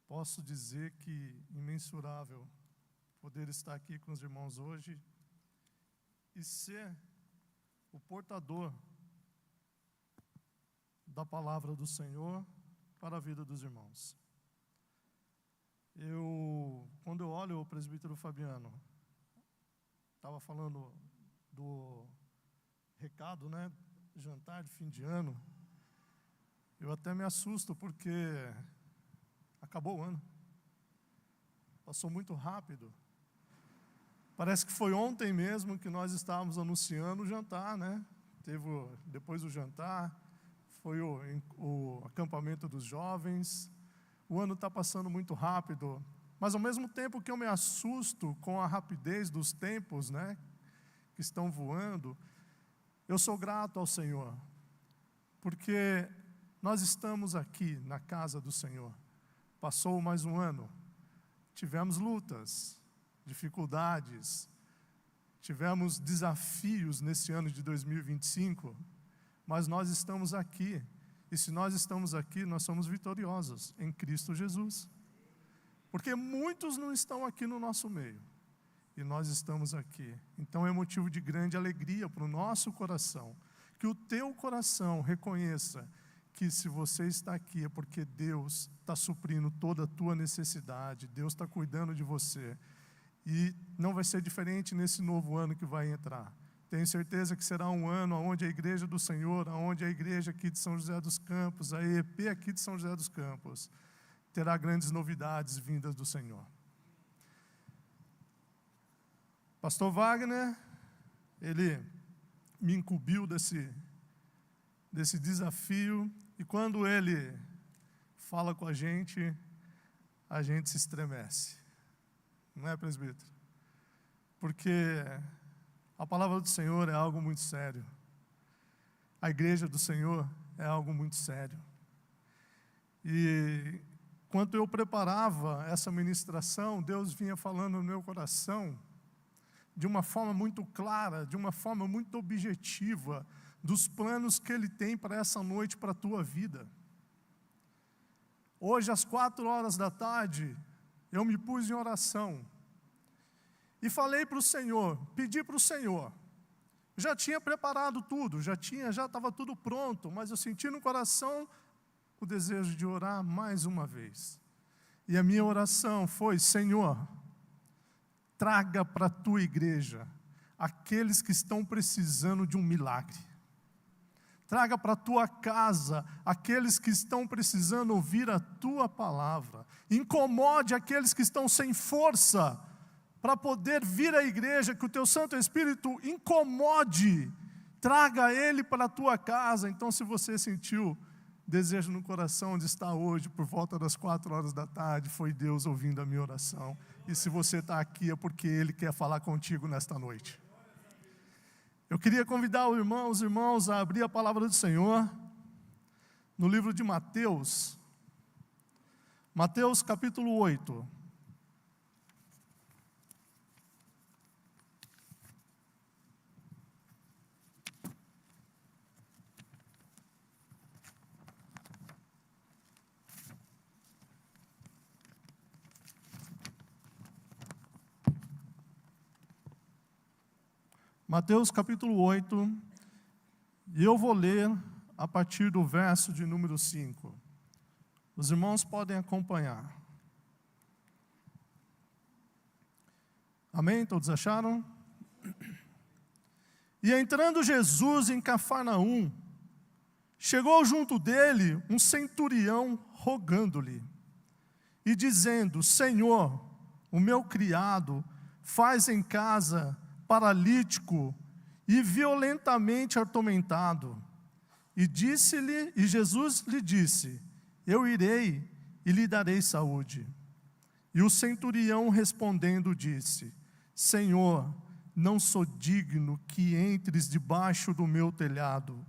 Posso dizer que imensurável poder estar aqui com os irmãos hoje e ser o portador da palavra do Senhor para a vida dos irmãos. Quando eu olho o presbítero Fabiano, estava falando do recado, né, jantar de fim de ano, eu até me assusto porque acabou o ano. Passou muito rápido. Parece que foi ontem mesmo que nós estávamos anunciando o jantar, né? Depois do jantar, foi o acampamento dos jovens. O ano está passando muito rápido. Mas ao mesmo tempo que eu me assusto com a rapidez dos tempos, né, que estão voando, eu sou grato ao Senhor. Porque nós estamos aqui na casa do Senhor. Passou mais um ano, tivemos lutas, dificuldades, tivemos desafios nesse ano de 2025, mas nós estamos aqui, e se nós estamos aqui, nós somos vitoriosos em Cristo Jesus, porque muitos não estão aqui no nosso meio, e nós estamos aqui, então é motivo de grande alegria para o nosso coração, que o teu coração reconheça que se você está aqui é porque Deus está suprindo toda a tua necessidade, Deus está cuidando de você, e não vai ser diferente nesse novo ano que vai entrar. Tenho certeza que será um ano onde a igreja do Senhor, onde a igreja aqui de São José dos Campos, a EEP aqui de São José dos Campos, terá grandes novidades vindas do Senhor. Pastor Wagner, ele me incumbiu desse desafio, e quando ele fala com a gente se estremece. Não é, presbítero? Porque a palavra do Senhor é algo muito sério. A igreja do Senhor é algo muito sério. E enquanto eu preparava essa ministração, Deus vinha falando no meu coração de uma forma muito clara, de uma forma muito objetiva, dos planos que Ele tem para essa noite, para a tua vida. Hoje, às 4h, eu me pus em oração e falei para o Senhor, pedi para o Senhor. Já tinha preparado tudo, já estava tudo pronto, mas eu senti no coração o desejo de orar mais uma vez. E a minha oração foi: Senhor, traga para a tua igreja aqueles que estão precisando de um milagre. Traga para a tua casa aqueles que estão precisando ouvir a tua palavra. Incomode aqueles que estão sem força para poder vir à igreja, que o teu Santo Espírito incomode. Traga ele para a tua casa. Então, se você sentiu desejo no coração de estar hoje, por volta das 4h, foi Deus ouvindo a minha oração. E se você está aqui é porque Ele quer falar contigo nesta noite. Eu queria convidar os irmãos a abrir a palavra do Senhor no livro de Mateus, Mateus capítulo 8. Mateus capítulo 8, e eu vou ler a partir do verso de número 5. Os irmãos podem acompanhar. Amém? Todos acharam? E entrando Jesus em Cafarnaum, chegou junto dele um centurião rogando-lhe, e dizendo: Senhor, o meu criado faz em casa paralítico e violentamente atormentado. E Jesus lhe disse: eu irei e lhe darei saúde. E o centurião respondendo disse: Senhor, não sou digno que entres debaixo do meu telhado,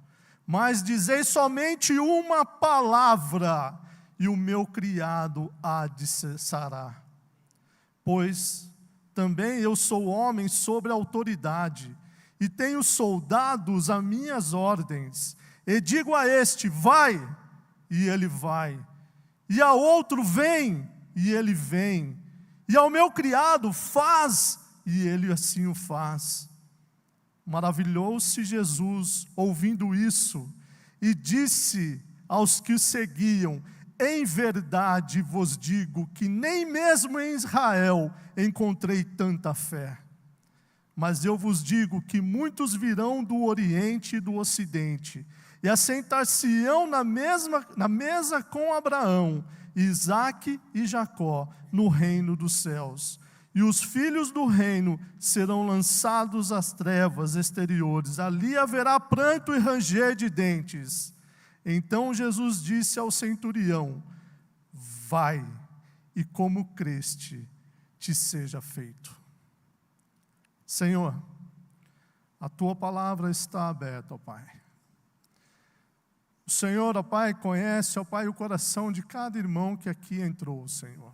mas dizei somente uma palavra, e o meu criado há de sarar. Pois também eu sou homem sobre autoridade, e tenho soldados a minhas ordens, e digo a este: vai, e ele vai, e a outro: vem, e ele vem. E ao meu criado, faz, e ele assim o faz. Maravilhou-se Jesus, ouvindo isso, e disse aos que o seguiam: em verdade vos digo que nem mesmo em Israel encontrei tanta fé. Mas eu vos digo que muitos virão do Oriente e do Ocidente, e assentar-se-ão na mesa com Abraão, Isaque e Jacó, no reino dos céus. E os filhos do reino serão lançados às trevas exteriores. Ali haverá pranto e ranger de dentes. Então Jesus disse ao centurião: vai, e como creste, te seja feito. Senhor, a Tua palavra está aberta, ó Pai. O Senhor, ó Pai, conhece, ó Pai, o coração de cada irmão que aqui entrou, Senhor.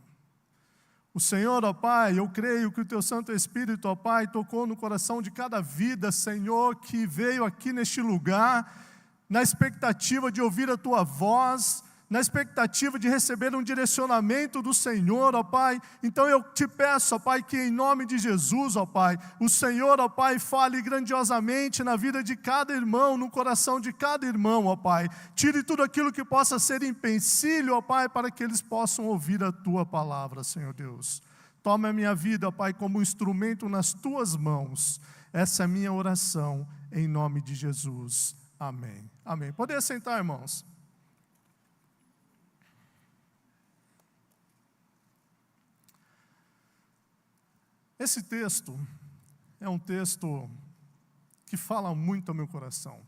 O Senhor, ó Pai, eu creio que o Teu Santo Espírito, ó Pai, tocou no coração de cada vida, Senhor, que veio aqui neste lugar, na expectativa de ouvir a Tua voz, na expectativa de receber um direcionamento do Senhor, ó Pai. Então eu te peço, ó Pai, que em nome de Jesus, ó Pai, o Senhor, ó Pai, fale grandiosamente na vida de cada irmão, no coração de cada irmão, ó Pai. Tire tudo aquilo que possa ser empecilho, ó Pai, para que eles possam ouvir a Tua palavra, Senhor Deus. Toma a minha vida, ó Pai, como um instrumento nas Tuas mãos. Essa é a minha oração, em nome de Jesus. Amém. Amém. Podem sentar, irmãos. Esse texto é um texto que fala muito ao meu coração.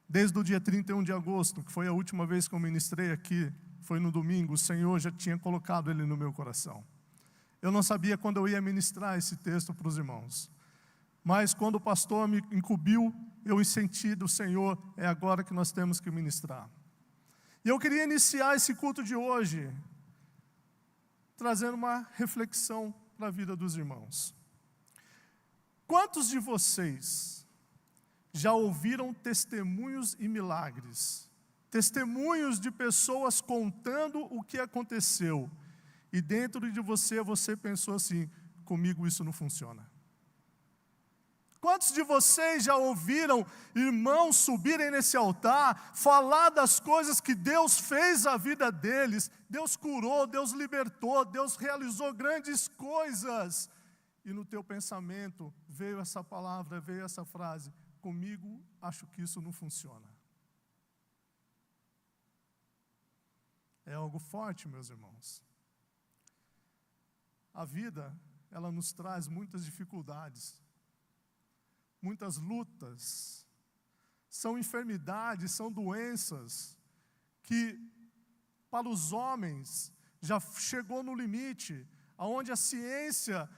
Desde o dia 31 de agosto, que foi a última vez que eu ministrei aqui, foi no domingo, o Senhor já tinha colocado ele no meu coração. Eu não sabia quando eu ia ministrar esse texto para os irmãos. Mas quando o pastor me incumbiu, eu senti do Senhor, é agora que nós temos que ministrar. E eu queria iniciar esse culto de hoje, trazendo uma reflexão para a vida dos irmãos. Quantos de vocês já ouviram testemunhos e milagres? Testemunhos de pessoas contando o que aconteceu. E dentro de você pensou assim: comigo isso não funciona. Quantos de vocês já ouviram irmãos subirem nesse altar, falar das coisas que Deus fez na vida deles? Deus curou, Deus libertou, Deus realizou grandes coisas. E no teu pensamento veio essa palavra, veio essa frase: comigo acho que isso não funciona. É algo forte, meus irmãos. A vida, ela nos traz muitas dificuldades, muitas lutas, são enfermidades, são doenças que para os homens já chegou no limite, aonde a ciência,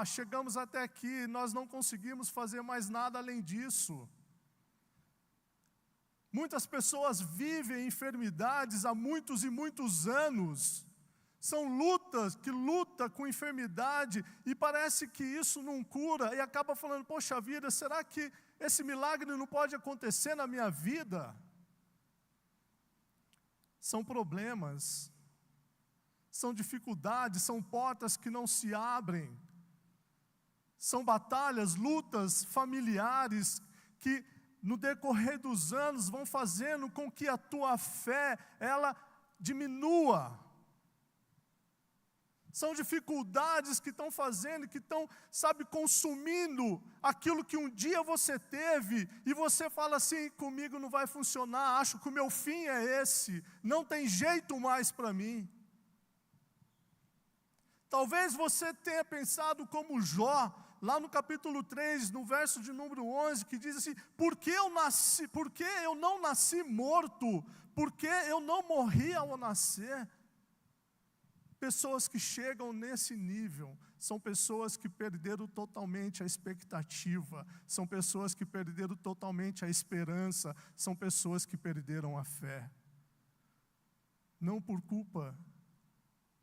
chegamos até aqui, nós não conseguimos fazer mais nada além disso. Muitas pessoas vivem enfermidades há muitos e muitos anos. São lutas que lutam com enfermidade e parece que isso não cura e acaba falando: poxa vida, será que esse milagre não pode acontecer na minha vida? São problemas, são dificuldades, são portas que não se abrem, são batalhas, lutas familiares que no decorrer dos anos vão fazendo com que a tua fé, ela diminua. São dificuldades que estão fazendo, que estão, consumindo aquilo que um dia você teve, e você fala assim: comigo não vai funcionar, acho que o meu fim é esse, não tem jeito mais para mim. Talvez você tenha pensado como Jó, lá no capítulo 3, no verso de número 11, que diz assim: por que eu não nasci morto? Por que eu não morri ao nascer? Pessoas que chegam nesse nível são pessoas que perderam totalmente a expectativa, são pessoas que perderam totalmente a esperança, são pessoas que perderam a fé. Não por culpa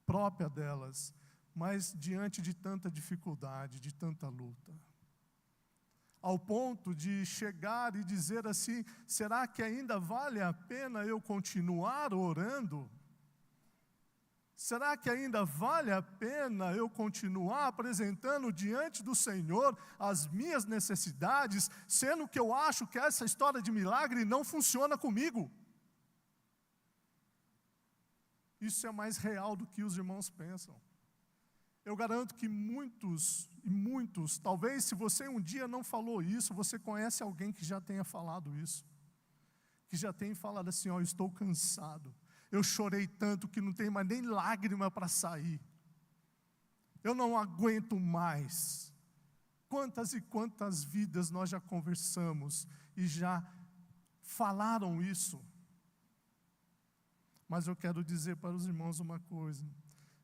própria delas, mas diante de tanta dificuldade, de tanta luta. Ao ponto de chegar e dizer assim: será que ainda vale a pena eu continuar orando? Será que ainda vale a pena eu continuar apresentando diante do Senhor as minhas necessidades, sendo que eu acho que essa história de milagre não funciona comigo? Isso é mais real do que os irmãos pensam. Eu garanto que muitos, talvez se você um dia não falou isso, você conhece alguém que já tenha falado isso. Que já tenha falado assim, ó, eu estou cansado. Eu chorei tanto que não tem mais nem lágrima para sair. Eu não aguento mais. Quantas e quantas vidas nós já conversamos e já falaram isso. Mas eu quero dizer para os irmãos uma coisa.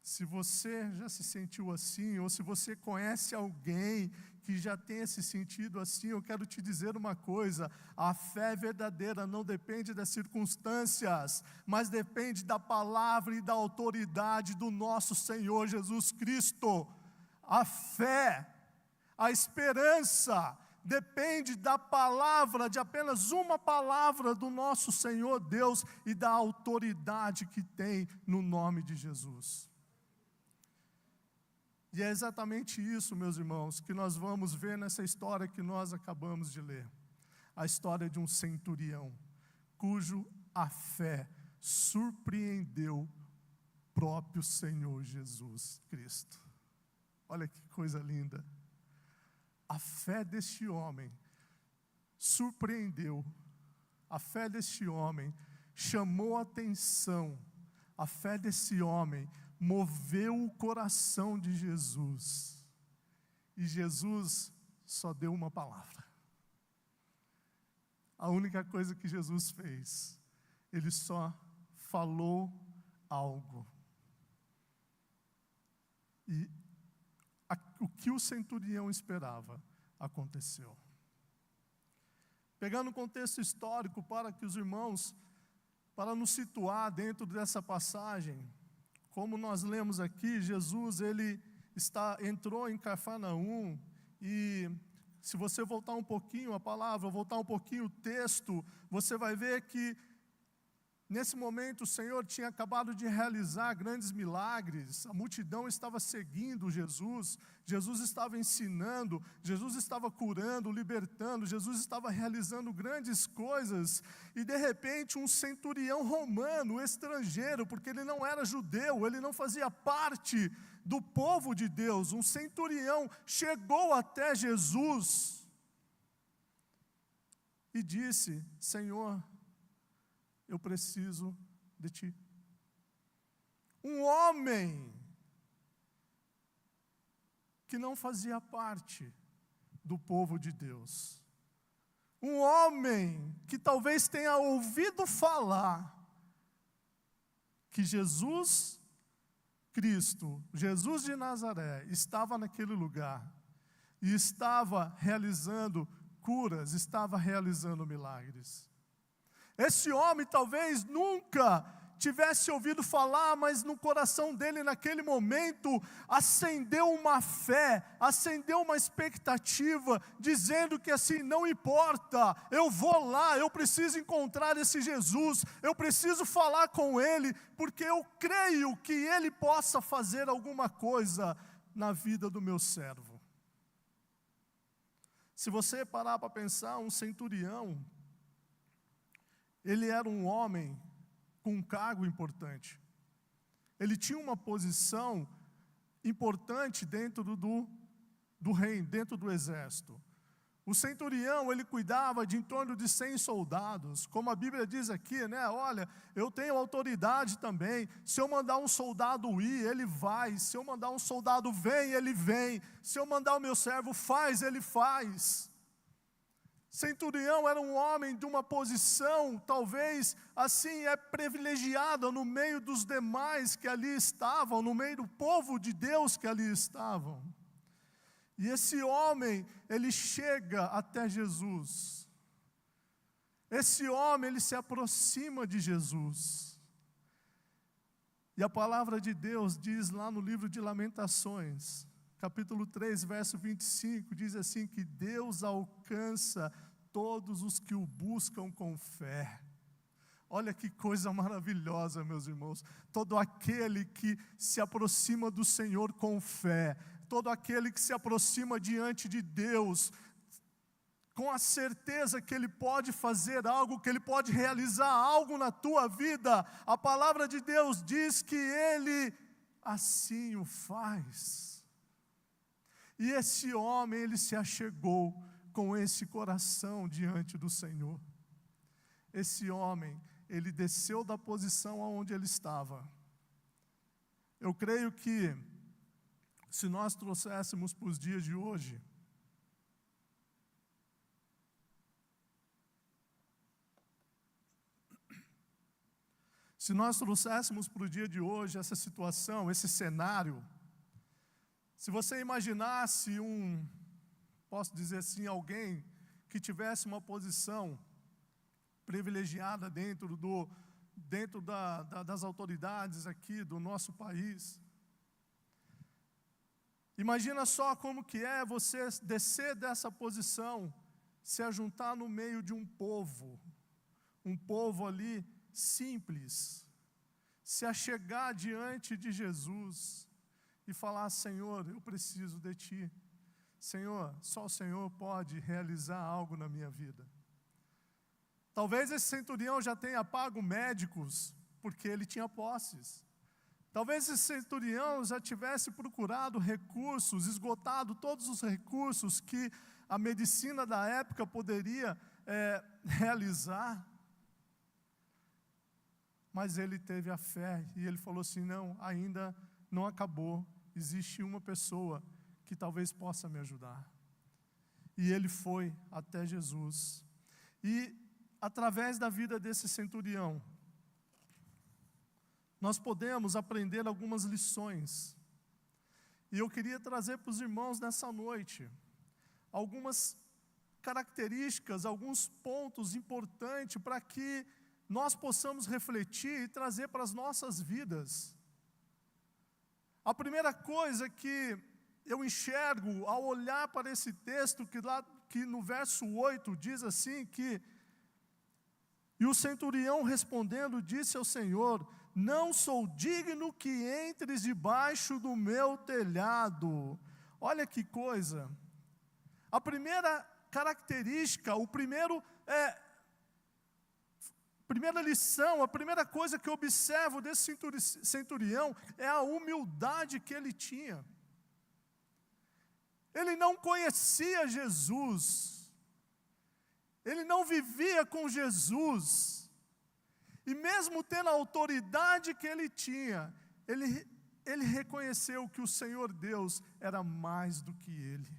Se você já se sentiu assim, ou se você conhece alguém que já tenha se sentido assim, eu quero te dizer uma coisa: a fé verdadeira não depende das circunstâncias, mas depende da palavra e da autoridade do nosso Senhor Jesus Cristo. A fé, a esperança, depende da palavra, de apenas uma palavra do nosso Senhor Deus e da autoridade que tem no nome de Jesus. E é exatamente isso, meus irmãos, que nós vamos ver nessa história que nós acabamos de ler. A história de um centurião, cujo a fé surpreendeu o próprio Senhor Jesus Cristo. Olha que coisa linda. A fé deste homem surpreendeu, a fé deste homem chamou a atenção, a fé desse homem moveu o coração de Jesus. E Jesus só deu uma palavra. A única coisa que Jesus fez, ele só falou algo. E o que o centurião esperava, aconteceu. Pegando o contexto histórico para que os irmãos, para nos situar dentro dessa passagem, como nós lemos aqui, Jesus entrou em Cafarnaum e se você voltar um pouquinho a palavra, voltar um pouquinho o texto, você vai ver que nesse momento o Senhor tinha acabado de realizar grandes milagres, a multidão estava seguindo Jesus, Jesus estava ensinando, Jesus estava curando, libertando, Jesus estava realizando grandes coisas, e de repente um centurião romano, estrangeiro, porque ele não era judeu, ele não fazia parte do povo de Deus, um centurião chegou até Jesus e disse: Senhor, eu preciso de ti. Um homem que não fazia parte do povo de Deus. Um homem que talvez tenha ouvido falar que Jesus Cristo, Jesus de Nazaré, estava naquele lugar e estava realizando curas, estava realizando milagres. Esse homem talvez nunca tivesse ouvido falar, mas no coração dele naquele momento acendeu uma fé, acendeu uma expectativa, dizendo que assim, não importa, eu vou lá, eu preciso encontrar esse Jesus, eu preciso falar com ele, porque eu creio que ele possa fazer alguma coisa na vida do meu servo. Se você parar para pensar, um centurião, ele era um homem com um cargo importante. Ele tinha uma posição importante dentro do reino, dentro do exército. O centurião, ele cuidava de em torno de 100 soldados. Como a Bíblia diz aqui, né? Olha, eu tenho autoridade também. Se eu mandar um soldado ir, ele vai. Se eu mandar um soldado vem, ele vem. Se eu mandar o meu servo faz, ele faz. Centurião era um homem de uma posição, talvez assim, privilegiada no meio dos demais que ali estavam, no meio do povo de Deus que ali estavam. E esse homem, ele chega até Jesus. Esse homem, ele se aproxima de Jesus. E a palavra de Deus diz lá no livro de Lamentações, capítulo 3, verso 25, diz assim que Deus alcança todos os que o buscam com fé. Olha que coisa maravilhosa, meus irmãos. Todo aquele que se aproxima do Senhor com fé, todo aquele que se aproxima diante de Deus, com a certeza que Ele pode fazer algo, que Ele pode realizar algo na tua vida, a palavra de Deus diz que Ele assim o faz. E esse homem, ele se achegou com esse coração diante do Senhor. Esse homem, ele desceu da posição aonde ele estava. Eu creio que, se nós trouxéssemos para os dias de hoje, essa situação, esse cenário, se você imaginasse posso dizer assim, alguém que tivesse uma posição privilegiada dentro das autoridades aqui do nosso país, imagina só como que é você descer dessa posição, se ajuntar no meio de um povo ali simples, se achegar diante de Jesus e falar: Senhor, eu preciso de Ti. Senhor, só o Senhor pode realizar algo na minha vida. Talvez esse centurião já tenha pago médicos, porque ele tinha posses. Talvez esse centurião já tivesse procurado recursos, esgotado todos os recursos que a medicina da época poderia realizar. Mas ele teve a fé e ele falou assim: não, ainda não acabou. Existe uma pessoa que talvez possa me ajudar. E ele foi até Jesus. E através da vida desse centurião, nós podemos aprender algumas lições. E eu queria trazer para os irmãos nessa noite algumas características, alguns pontos importantes para que nós possamos refletir e trazer para as nossas vidas. A primeira coisa que eu enxergo ao olhar para esse texto, que no verso 8 diz assim que: e o centurião respondendo disse ao Senhor: não sou digno que entres debaixo do meu telhado. Olha que coisa. A primeira característica, primeira lição, a primeira coisa que eu observo desse centurião é a humildade que ele tinha. Ele não conhecia Jesus, ele não vivia com Jesus, e mesmo tendo a autoridade que ele tinha, ele reconheceu que o Senhor Deus era mais do que ele.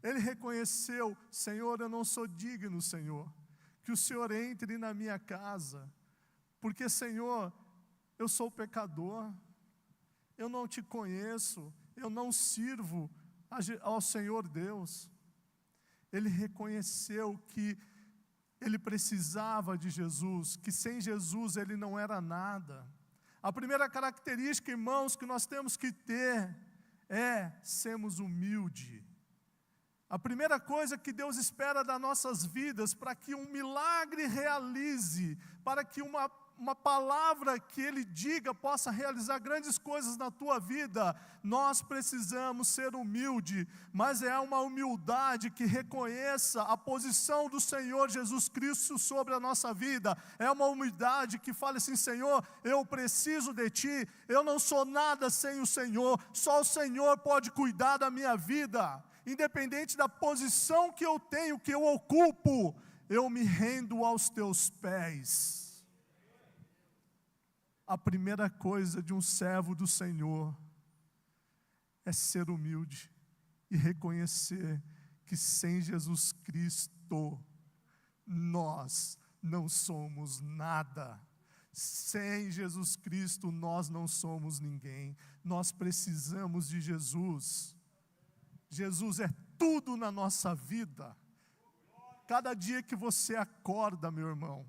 Ele reconheceu: Senhor, eu não sou digno, Senhor, que o Senhor entre na minha casa, porque, Senhor, eu sou pecador, eu não te conheço, eu não sirvo ao Senhor Deus. Ele reconheceu que ele precisava de Jesus, que sem Jesus ele não era nada. A primeira característica, irmãos, que nós temos que ter é sermos humildes. A primeira coisa que Deus espera das nossas vidas, para que um milagre realize, para que uma palavra que Ele diga possa realizar grandes coisas na tua vida, nós precisamos ser humildes, mas é uma humildade que reconheça a posição do Senhor Jesus Cristo sobre a nossa vida. É uma humildade que fala assim: Senhor, eu preciso de Ti, eu não sou nada sem o Senhor, só o Senhor pode cuidar da minha vida. Independente da posição que eu tenho, que eu ocupo, eu me rendo aos Teus pés. A primeira coisa de um servo do Senhor é ser humilde e reconhecer que sem Jesus Cristo nós não somos nada. Sem Jesus Cristo nós não somos ninguém. Nós precisamos de Jesus. Jesus é tudo na nossa vida. Cada dia que você acorda, meu irmão,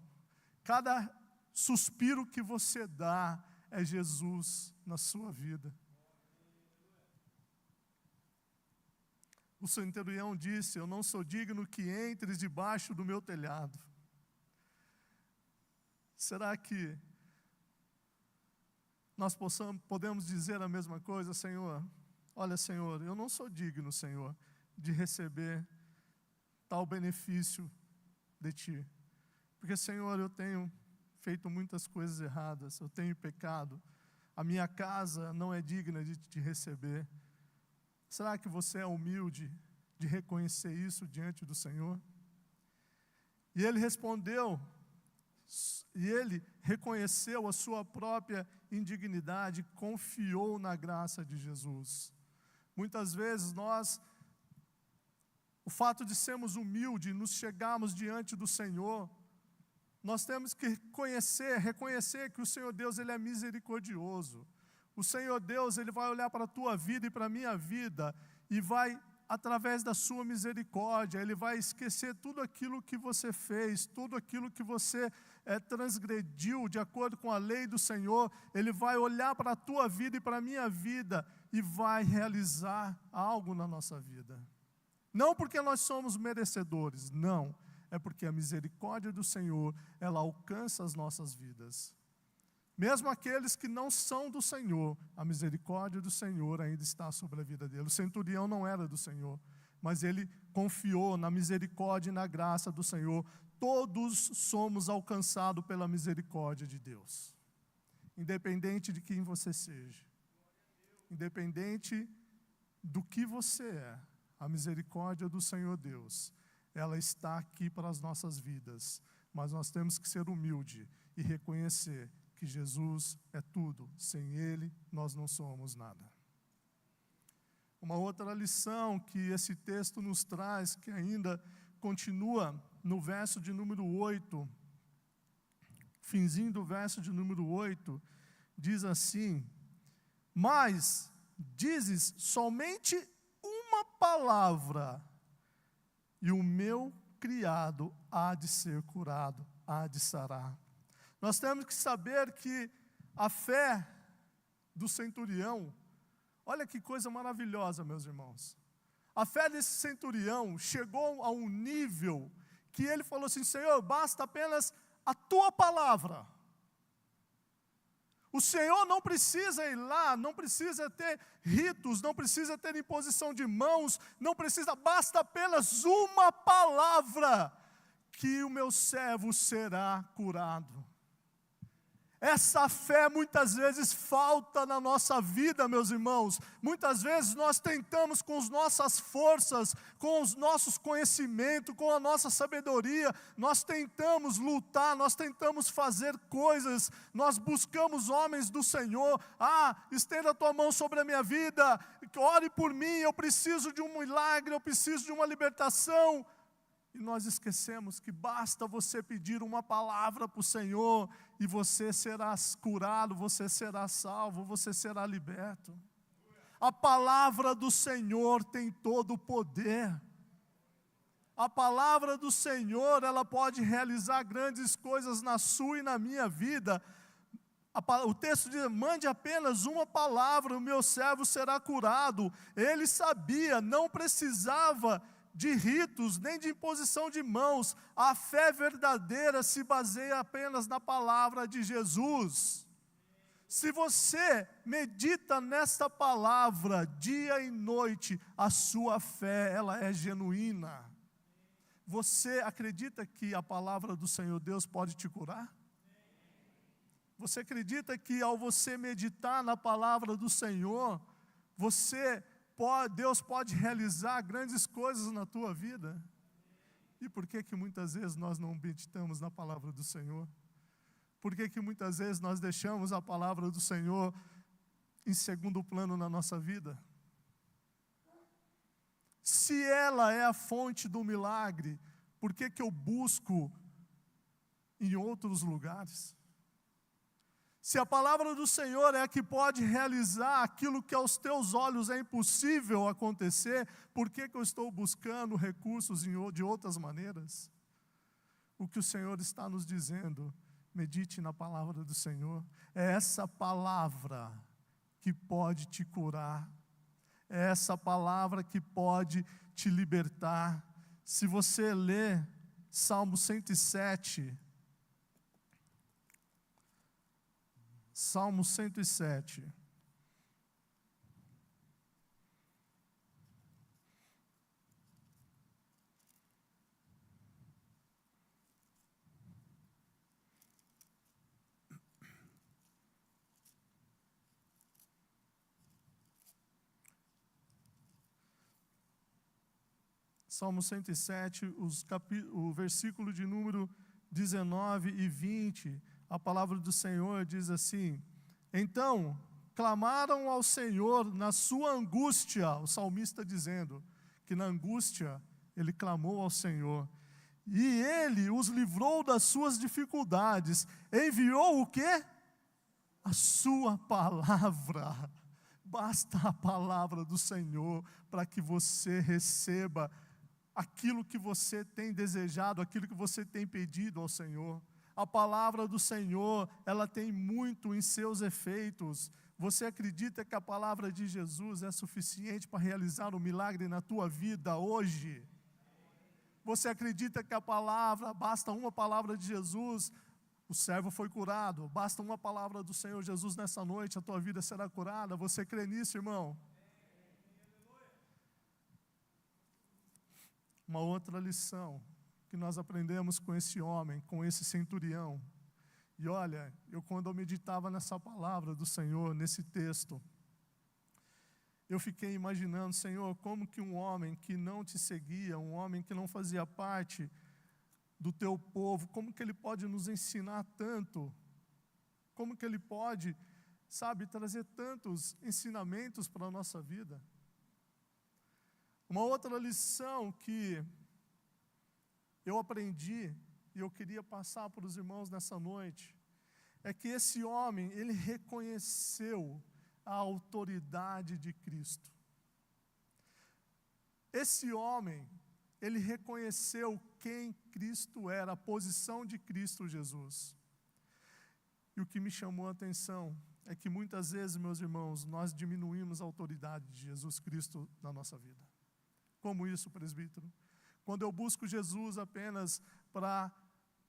cada suspiro que você dá, é Jesus na sua vida. O centurião disse: eu não sou digno que entres debaixo do meu telhado. Será que nós podemos dizer a mesma coisa? Senhor, olha, Senhor, eu não sou digno, Senhor, de receber tal benefício de Ti. Porque, Senhor, eu tenho feito muitas coisas erradas, eu tenho pecado, a minha casa não é digna de Te receber. Será que você é humilde de reconhecer isso diante do Senhor? E ele respondeu, e ele reconheceu a sua própria indignidade, confiou na graça de Jesus. Muitas vezes o fato de sermos humildes, nos chegarmos diante do Senhor, nós temos que reconhecer que o Senhor Deus, Ele é misericordioso. O Senhor Deus, Ele vai olhar para a tua vida e para a minha vida, e vai, através da sua misericórdia, Ele vai esquecer tudo aquilo que você fez, tudo aquilo que você transgrediu de acordo com a lei do Senhor. Ele vai olhar para a tua vida e para a minha vida, e vai realizar algo na nossa vida. Não porque nós somos merecedores, não. É porque a misericórdia do Senhor, ela alcança as nossas vidas. Mesmo aqueles que não são do Senhor, a misericórdia do Senhor ainda está sobre a vida dele. O centurião não era do Senhor, mas ele confiou na misericórdia e na graça do Senhor. Todos somos alcançados pela misericórdia de Deus. Independente de quem você seja. Independente do que você é. A misericórdia do Senhor Deus, ela está aqui para as nossas vidas, mas nós temos que ser humildes e reconhecer que Jesus é tudo, sem Ele nós não somos nada. Uma outra lição que esse texto nos traz, que ainda continua no verso de número 8, finzinho do verso de número 8, diz assim: mas dizes somente uma palavra, e o meu criado há de ser curado, há de sarar. Nós temos que saber que a fé do centurião, olha que coisa maravilhosa, meus irmãos. A fé desse centurião chegou a um nível que ele falou assim: Senhor, basta apenas a tua palavra. O Senhor não precisa ir lá, não precisa ter ritos, não precisa ter imposição de mãos, não precisa, basta apenas uma palavra, que o meu servo será curado. Essa fé muitas vezes falta na nossa vida, meus irmãos. Muitas vezes nós tentamos com as nossas forças, com os nossos conhecimentos, com a nossa sabedoria, nós tentamos lutar, nós tentamos fazer coisas, nós buscamos homens do Senhor. Estenda a tua mão sobre a minha vida, ore por mim, eu preciso de um milagre, eu preciso de uma libertação. E nós esquecemos que basta você pedir uma palavra para o Senhor e você será curado, você será salvo, você será liberto. A palavra do Senhor tem todo o poder. A palavra do Senhor, ela pode realizar grandes coisas na sua e na minha vida. O texto diz: mande apenas uma palavra, o meu servo será curado. Ele sabia, não precisava de ritos, nem de imposição de mãos. A fé verdadeira se baseia apenas na palavra de Jesus. Se você medita nesta palavra dia e noite, a sua fé, ela é genuína. Você acredita que a palavra do Senhor Deus pode te curar? Você acredita que ao você meditar na palavra do Senhor, Deus pode realizar grandes coisas na tua vida? E por que muitas vezes nós não meditamos na palavra do Senhor? Por que muitas vezes nós deixamos a palavra do Senhor em segundo plano na nossa vida? Se ela é a fonte do milagre, por que eu busco em outros lugares? Se a palavra do Senhor é a que pode realizar aquilo que aos teus olhos é impossível acontecer, por que eu estou buscando recursos de outras maneiras? O que o Senhor está nos dizendo: medite na palavra do Senhor. É essa palavra que pode te curar. É essa palavra que pode te libertar. Se você ler Salmo 107, Salmo 107. Salmo 107, o versículo de número 19 e 20, a palavra do Senhor diz assim: então, clamaram ao Senhor na sua angústia, o salmista dizendo que na angústia ele clamou ao Senhor, e Ele os livrou das suas dificuldades, enviou o quê? A sua palavra. Basta a palavra do Senhor para que você receba aquilo que você tem desejado, aquilo que você tem pedido ao Senhor. A palavra do Senhor, ela tem muito em seus efeitos. Você acredita que a palavra de Jesus é suficiente para realizar um milagre na tua vida hoje? Você acredita que a palavra, basta uma palavra de Jesus, o servo foi curado, basta uma palavra do Senhor Jesus nessa noite, a tua vida será curada? Você crê nisso, irmão? Uma outra lição que nós aprendemos com esse homem, com esse centurião. E olha, quando eu meditava nessa palavra do Senhor, nesse texto, eu fiquei imaginando, Senhor, como que um homem que não te seguia, um homem que não fazia parte do teu povo, como que ele pode nos ensinar tanto? Como que ele pode, trazer tantos ensinamentos para a nossa vida? Uma outra lição que eu aprendi, e eu queria passar para os irmãos nessa noite, é que esse homem, ele reconheceu a autoridade de Cristo. Esse homem, ele reconheceu quem Cristo era, a posição de Cristo Jesus. E o que me chamou a atenção é que muitas vezes, meus irmãos, nós diminuímos a autoridade de Jesus Cristo na nossa vida. Como isso, presbítero? Quando eu busco Jesus apenas para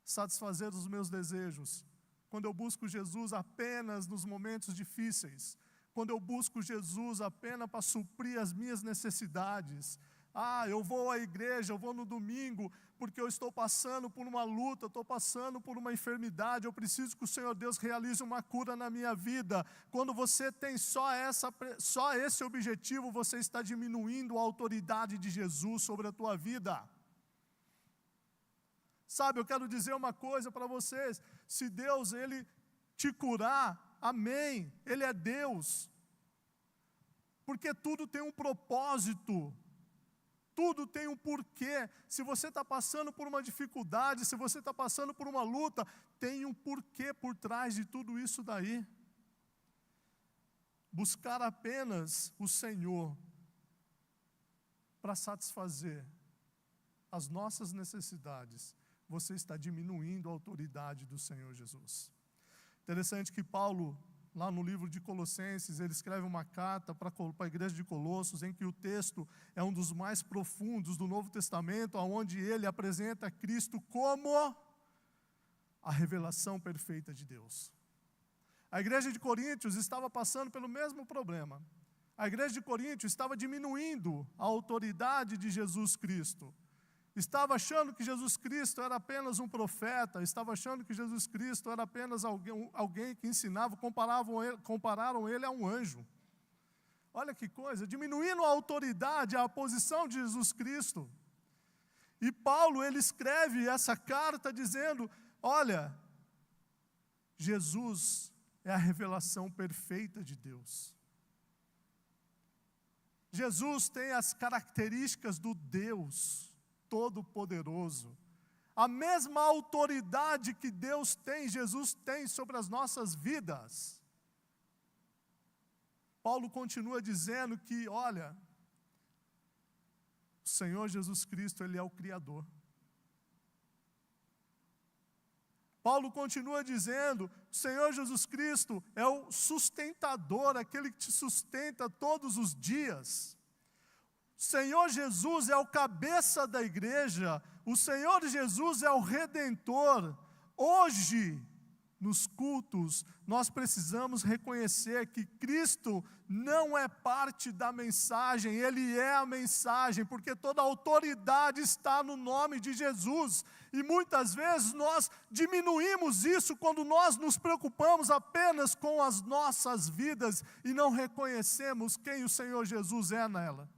satisfazer os meus desejos, quando eu busco Jesus apenas nos momentos difíceis, quando eu busco Jesus apenas para suprir as minhas necessidades, eu vou à igreja, eu vou no domingo, porque eu estou passando por uma luta, eu estou passando por uma enfermidade, eu preciso que o Senhor Deus realize uma cura na minha vida. Quando você tem só esse objetivo, você está diminuindo a autoridade de Jesus sobre a tua vida. Eu quero dizer uma coisa para vocês: se Deus, Ele te curar, amém, Ele é Deus, porque tudo tem um propósito. Tudo tem um porquê. Se você está passando por uma dificuldade, se você está passando por uma luta, tem um porquê por trás de tudo isso daí. Buscar apenas o Senhor para satisfazer as nossas necessidades, você está diminuindo a autoridade do Senhor Jesus. Interessante que Paulo, lá no livro de Colossenses, ele escreve uma carta para a igreja de Colossos, em que o texto é um dos mais profundos do Novo Testamento, onde ele apresenta Cristo como a revelação perfeita de Deus. A igreja de Coríntios estava passando pelo mesmo problema. A igreja de Coríntios estava diminuindo a autoridade de Jesus Cristo. Estava achando que Jesus Cristo era apenas um profeta, estava achando que Jesus Cristo era apenas alguém que ensinava, compararam ele a um anjo. Olha que coisa, diminuindo a autoridade, a posição de Jesus Cristo. E Paulo, ele escreve essa carta dizendo: olha, Jesus é a revelação perfeita de Deus. Jesus tem as características do Deus Todo-Poderoso. A mesma autoridade que Deus tem, Jesus tem sobre as nossas vidas. Paulo continua dizendo que, olha, o Senhor Jesus Cristo, Ele é o Criador. Paulo continua dizendo, o Senhor Jesus Cristo é o sustentador, aquele que te sustenta todos os dias. O Senhor Jesus é o cabeça da igreja, o Senhor Jesus é o Redentor. Hoje, nos cultos, nós precisamos reconhecer que Cristo não é parte da mensagem, Ele é a mensagem, porque toda a autoridade está no nome de Jesus. E muitas vezes nós diminuímos isso quando nós nos preocupamos apenas com as nossas vidas e não reconhecemos quem o Senhor Jesus é nela.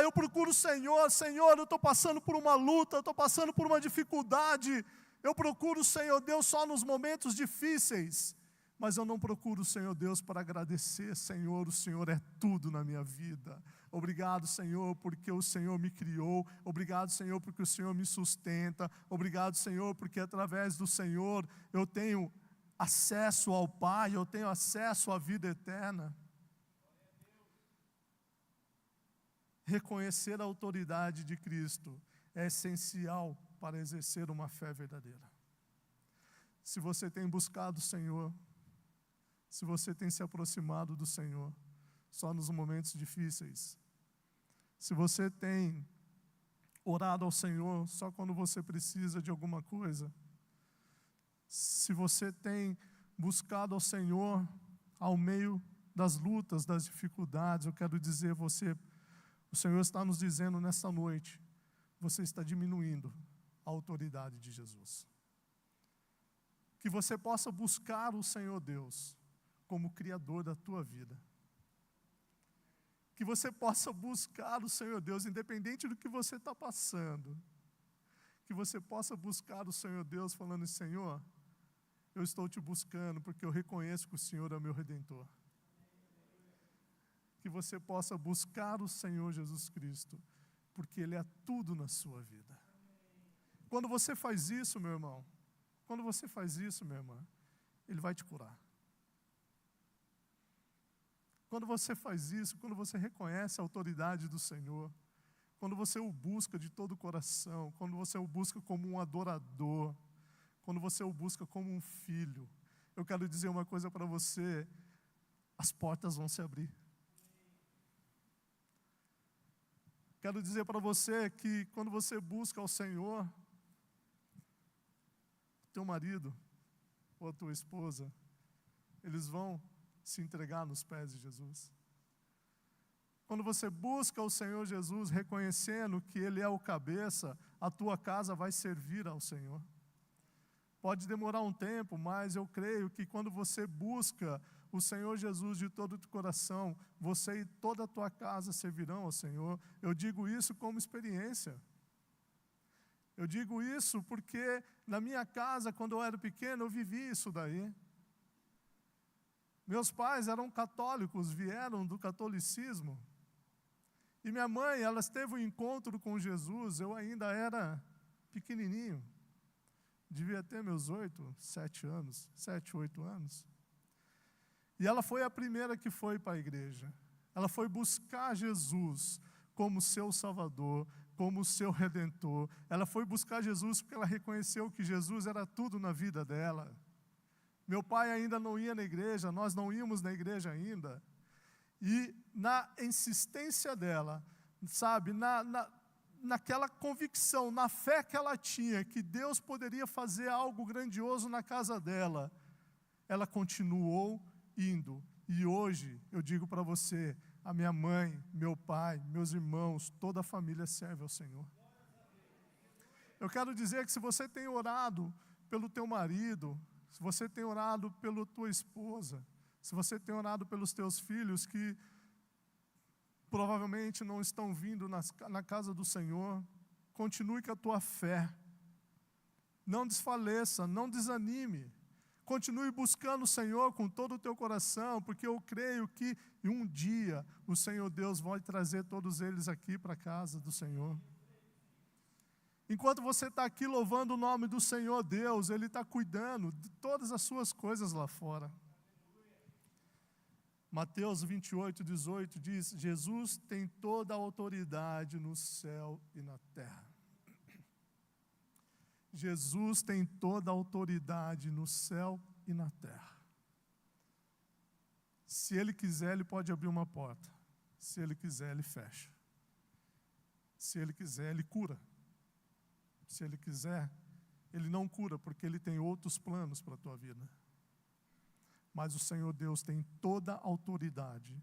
Eu procuro o Senhor, Senhor, eu estou passando por uma luta, eu estou passando por uma dificuldade. Eu procuro o Senhor Deus só nos momentos difíceis, mas eu não procuro o Senhor Deus para agradecer. Senhor, o Senhor é tudo na minha vida. Obrigado, Senhor, porque o Senhor me criou. Obrigado, Senhor, porque o Senhor me sustenta. Obrigado, Senhor, porque através do Senhor eu tenho acesso ao Pai, eu tenho acesso à vida eterna. Reconhecer a autoridade de Cristo é essencial para exercer uma fé verdadeira. Se você tem buscado o Senhor, se você tem se aproximado do Senhor, só nos momentos difíceis, se você tem orado ao Senhor só quando você precisa de alguma coisa, se você tem buscado ao Senhor ao meio das lutas, das dificuldades, eu quero dizer o Senhor está nos dizendo nessa noite, você está diminuindo a autoridade de Jesus. Que você possa buscar o Senhor Deus como Criador da tua vida. Que você possa buscar o Senhor Deus, independente do que você está passando. Que você possa buscar o Senhor Deus falando, Senhor, eu estou te buscando porque eu reconheço que o Senhor é o meu Redentor. Que você possa buscar o Senhor Jesus Cristo, porque Ele é tudo na sua vida. Quando você faz isso, meu irmão, quando você faz isso, minha irmã, Ele vai te curar. Quando você faz isso, quando você reconhece a autoridade do Senhor, quando você o busca de todo o coração, quando você o busca como um adorador, quando você o busca como um filho, eu quero dizer uma coisa para você, as portas vão se abrir. Quero dizer para você que quando você busca ao Senhor, teu marido ou a tua esposa, eles vão se entregar nos pés de Jesus. Quando você busca o Senhor Jesus, reconhecendo que Ele é o cabeça, a tua casa vai servir ao Senhor. Pode demorar um tempo, mas eu creio que quando você busca o Senhor Jesus de todo o teu coração, você e toda a tua casa servirão ao Senhor. Eu digo isso como experiência. Eu digo isso porque na minha casa, quando eu era pequeno, eu vivi isso daí. Meus pais eram católicos, vieram do catolicismo. E minha mãe, ela teve um encontro com Jesus, eu ainda era pequenininho. Devia ter meus 7, 8 anos. E ela foi a primeira que foi para a igreja. Ela foi buscar Jesus como seu Salvador, como seu Redentor. Ela foi buscar Jesus porque ela reconheceu que Jesus era tudo na vida dela. Meu pai ainda não ia na igreja, nós não íamos na igreja ainda. E na insistência dela, sabe, naquela convicção, na fé que ela tinha, que Deus poderia fazer algo grandioso na casa dela, ela continuou indo. E hoje, eu digo para você, a minha mãe, meu pai, meus irmãos, toda a família serve ao Senhor. Eu quero dizer que se você tem orado pelo teu marido, se você tem orado pela tua esposa, se você tem orado pelos teus filhos que provavelmente não estão vindo na casa do Senhor, continue com a tua fé. Não desfaleça, não desanime. Continue buscando o Senhor com todo o teu coração, porque eu creio que um dia o Senhor Deus vai trazer todos eles aqui para a casa do Senhor. Enquanto você está aqui louvando o nome do Senhor Deus, Ele está cuidando de todas as suas coisas lá fora. Mateus 28, 18 diz, Jesus tem toda a autoridade no céu e na terra. Jesus tem toda a autoridade no céu e na terra. Se Ele quiser, Ele pode abrir uma porta. Se Ele quiser, Ele fecha. Se Ele quiser, Ele cura. Se Ele quiser, Ele não cura porque Ele tem outros planos para a tua vida. Mas o Senhor Deus tem toda a autoridade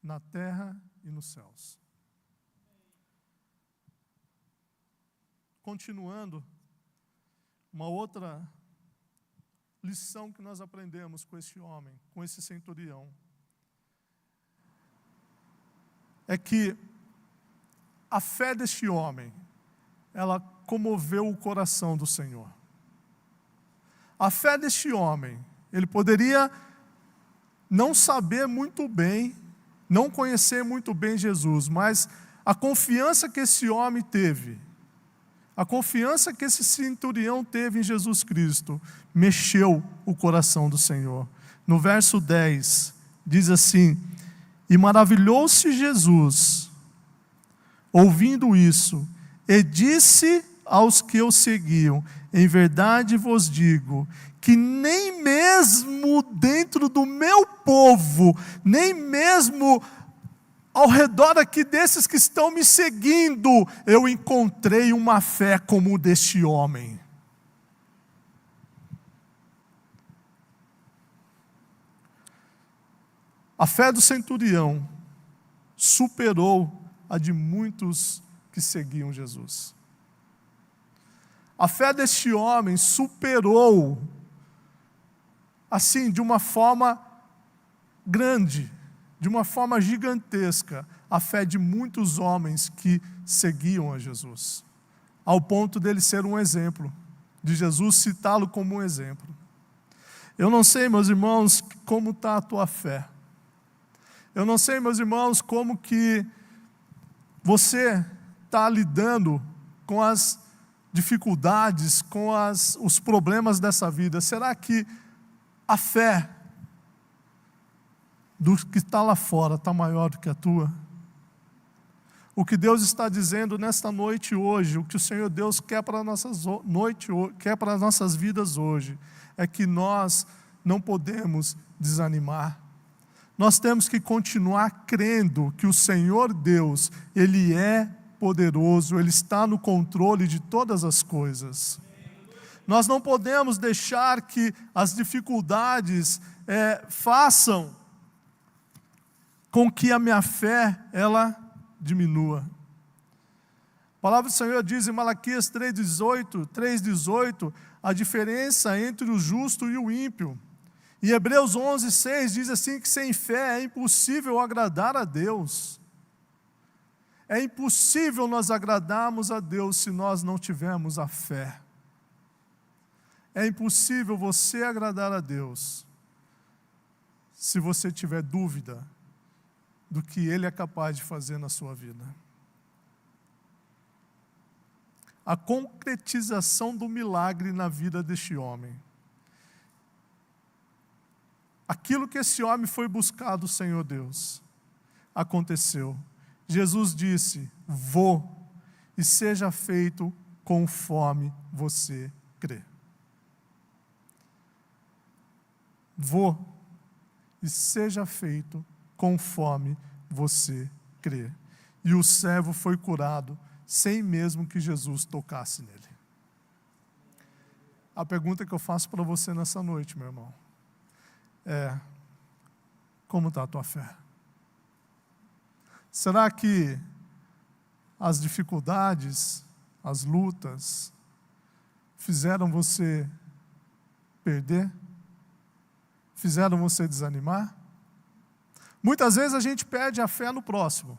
na terra e nos céus. Continuando, uma outra lição que nós aprendemos com esse homem, com esse centurião, é que a fé deste homem, ela comoveu o coração do Senhor. A fé deste homem, ele poderia não saber muito bem, não conhecer muito bem Jesus, mas a confiança que esse homem teve, a confiança que esse centurião teve em Jesus Cristo, mexeu o coração do Senhor. No verso 10, diz assim: e maravilhou-se Jesus, ouvindo isso, e disse aos que o seguiam: em verdade vos digo, que nem mesmo dentro do meu povo, nem mesmo ao redor aqui desses que estão me seguindo, eu encontrei uma fé como o deste homem. A fé do centurião superou a de muitos que seguiam Jesus. A fé deste homem superou, assim, de uma forma grande, de uma forma gigantesca, a fé de muitos homens que seguiam a Jesus, ao ponto dele ser um exemplo, de Jesus citá-lo como um exemplo. Eu não sei, meus irmãos, como está a tua fé. Eu não sei, meus irmãos, como que você está lidando com as dificuldades, com os problemas dessa vida. Será que a fé do que está lá fora está maior do que a tua? O que Deus está dizendo nesta noite hoje, o que o Senhor Deus quer para as nossas vidas hoje, é que nós não podemos desanimar. Nós temos que continuar crendo que o Senhor Deus, Ele é poderoso, Ele está no controle de todas as coisas. Nós não podemos deixar que as dificuldades façam com que a minha fé, ela diminua. A palavra do Senhor diz em Malaquias 3,18, a diferença entre o justo e o ímpio. Em Hebreus 11,6 diz assim que sem fé é impossível agradar a Deus. É impossível nós agradarmos a Deus se nós não tivermos a fé. É impossível você agradar a Deus se você tiver dúvida do que Ele é capaz de fazer na sua vida. A concretização do milagre na vida deste homem. Aquilo que esse homem foi buscar do Senhor Deus, aconteceu. Jesus disse: vou, e seja feito conforme você crê. Vou, e seja feito conforme você crê. E o servo foi curado, sem mesmo que Jesus tocasse nele. A pergunta que eu faço para você nessa noite, meu irmão, é: como está a tua fé? Será que as dificuldades, as lutas, fizeram você perder? Fizeram você desanimar? Muitas vezes a gente perde a fé no próximo.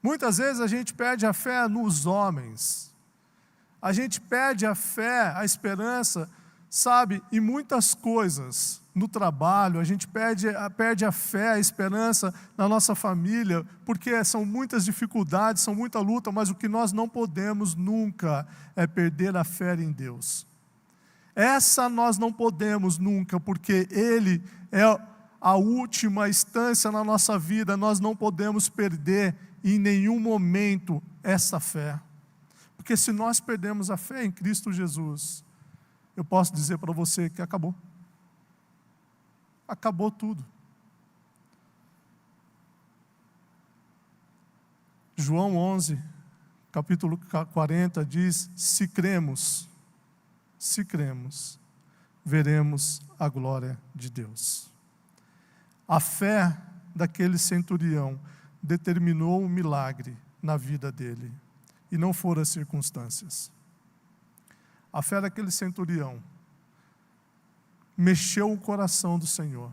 Muitas vezes a gente perde a fé nos homens. A gente perde a fé, a esperança, sabe, em muitas coisas. No trabalho, a gente perde a fé, a esperança na nossa família, porque são muitas dificuldades, são muita luta, mas o que nós não podemos nunca é perder a fé em Deus. Essa nós não podemos nunca, porque Ele é a última instância na nossa vida. Nós não podemos perder em nenhum momento essa fé. Porque se nós perdemos a fé em Cristo Jesus, eu posso dizer para você que acabou. Acabou tudo. João 11, capítulo 40 diz: se cremos, veremos a glória de Deus. A fé daquele centurião determinou um milagre na vida dele, e não foram as circunstâncias. A fé daquele centurião mexeu o coração do Senhor,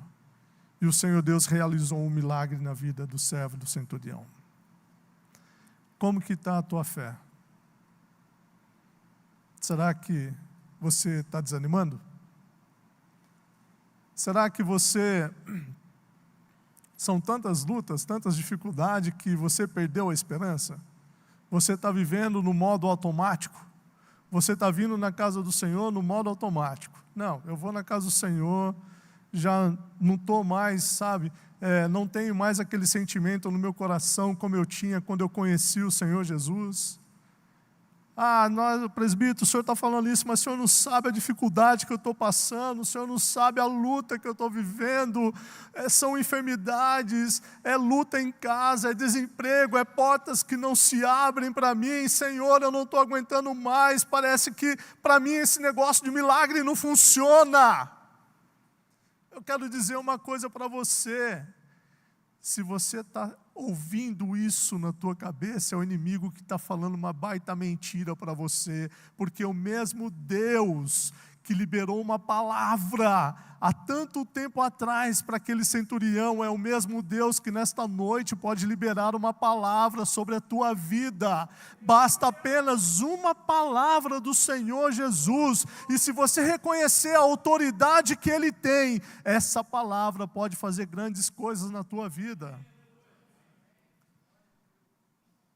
e o Senhor Deus realizou um milagre na vida do servo do centurião. Como que está a tua fé? Será que você está desanimando? Será que são tantas lutas, tantas dificuldades que você perdeu a esperança? Você está vivendo no modo automático? Você está vindo na casa do Senhor no modo automático? Não, eu vou na casa do Senhor, já não estou mais, não tenho mais aquele sentimento no meu coração como eu tinha quando eu conheci o Senhor Jesus. Presbítero, o senhor está falando isso, mas o senhor não sabe a dificuldade que eu estou passando, o senhor não sabe a luta que eu estou vivendo, são enfermidades, é luta em casa, é desemprego, é portas que não se abrem para mim. Senhor, eu não estou aguentando mais, parece que para mim esse negócio de milagre não funciona. Eu quero dizer uma coisa para você: se você está ouvindo isso na tua cabeça, é o inimigo que está falando uma baita mentira para você, porque o mesmo Deus que liberou uma palavra há tanto tempo atrás para aquele centurião, é o mesmo Deus que nesta noite pode liberar uma palavra sobre a tua vida. Basta apenas uma palavra do Senhor Jesus, e se você reconhecer a autoridade que Ele tem, essa palavra pode fazer grandes coisas na tua vida.